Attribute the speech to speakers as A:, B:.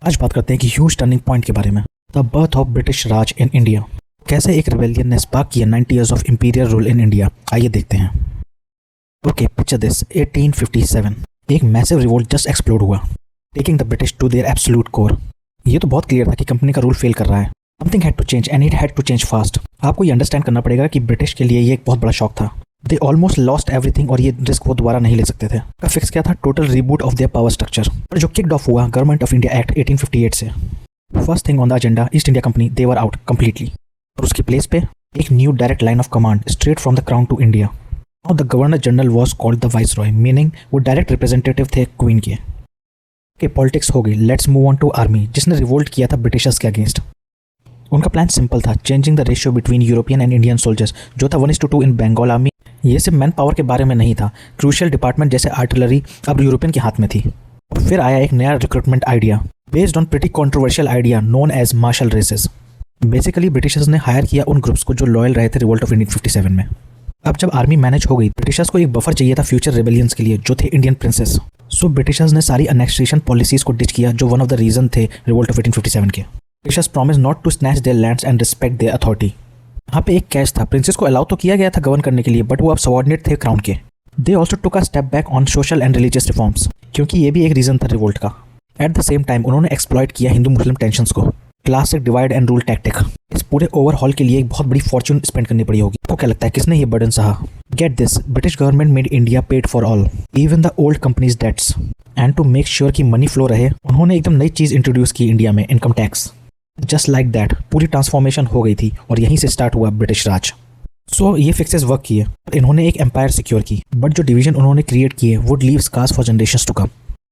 A: आज बात करते हैं कि ह्यूज टर्निंग पॉइंट के बारे में, the birth of British Raj in India. कैसे एक रिबेलियन ने स्पार्क किया 90 years of imperial rule in India. आइए देखते हैं। ओके, पिक्चर दिस 1857 एक मैसिव रिवोल्ट जस्ट एक्सप्लोड हुआ, taking the British to their absolute core. ये तो बहुत क्लियर था कि कंपनी का रूल फेल कर रहा है। Something had to change and it had to change fast. आपको ये अंडरस्टैंड करना पड़ेगा कि ब्रिटिश के लिए ये एक बहुत बड़ा शॉक था। दे ऑलमोस्ट लॉस्ट एवरीथिंग और ये रिस्क वो दोबारा नहीं ले सकते थे। का फिक्स क्या था? Total reboot of their power structure. और जो किक्ड ऑफ हुआ गवर्नमेंट ऑफ इंडिया एक्ट 1858 से। First thing on the agenda, east India company they were out completely. और उसके प्लेस पे एक new direct line of command straight from the crown to India. Now the governor general was called the viceroy, meaning वो direct representative थे queen के। Politics हो गई, let's move on to army, जिसने रिवोल्ट किया था ब्रिटिशर्स के against. उनका प्लान सिंपल था, changing the ratio between European and Indian soldiers, जो था 1:2 इन बंगाल आर्मी। ये सिर्फ मैन पावर के बारे में नहीं था, क्रूशियल डिपार्टमेंट जैसे आर्टिलरी अब यूरोपियन के हाथ में थी। और फिर आया एक नया recruitment idea based on pretty controversial idea known as martial races. Basically Britishers ने हायर किया उन ग्रुप्स को जो लॉयल रहे थे रिवोल्ट ऑफ 1857 में। अब जब आर्मी मैनेज हो गई, ब्रिटिशर्स को एक बफर चाहिए था फ्यूचर रेबेलियंस के लिए, जो थे इंडियन प्रिंसेस। सो ब्रिटिशर्स ने सारी अनेक्सेशन पॉलिसीज को डिच किया, जो वन ऑफ द रीजन थे रिवोल्ट ऑफ 1857 के। Britishers promise not to snatch their lands and respect their authority. यहाँ पे एक कैच था, प्रिंसेस को अलाउ तो किया गया था गवर्न करने के लिए, बट वो अब सबऑर्डिनेट थे क्राउन के। They also took a step back on social and religious reforms, क्योंकि ये भी एक रीजन था रिवोल्ट का। एट द सेम टाइम उन्होंने एक्सप्लॉइट किया हिंदू मुस्लिम टेंशंस को, classic divide and rule tactic. इस पूरे ओवरहॉल के लिए एक बहुत बड़ी फॉर्च्यून स्पेंड करनी पड़ी होगी। आपको क्या लगता है किसने ये बर्डन सहा? Get this, British government made India paid for all, even the old companies debts. And to make sure कि मनी फ्लो रहे, उन्होंने एकदम नई चीज इंट्रोड्यूस की इंडिया में, income tax. Just like that पूरी ट्रांसफॉर्मेशन हो गई थी और यहीं से स्टार्ट हुआ ब्रिटिश राज। सो ये फिक्सेस वर्क किए, इन्होंने एक एम्पायर सिक्योर की, बट जो डिवीजन उन्होंने क्रिएट किए would leave scars for generations to come.